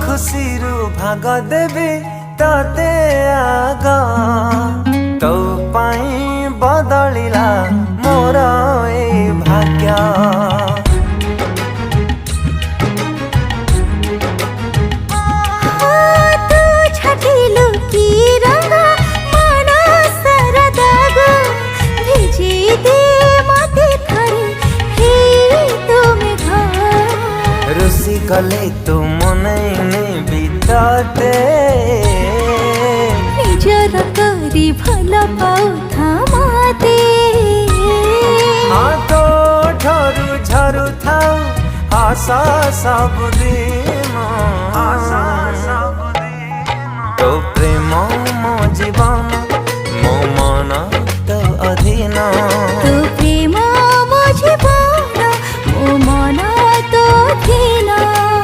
खुशी रु भाग देवी तते आग तो पाई बदलिला मोर ए भाग्य। रुसी गले तो मनैने बितते निजर करी भल पाउथा माते। तो झरु झरु थाउ आशा सबुदिन तो प्रेम मो जीवन मो मन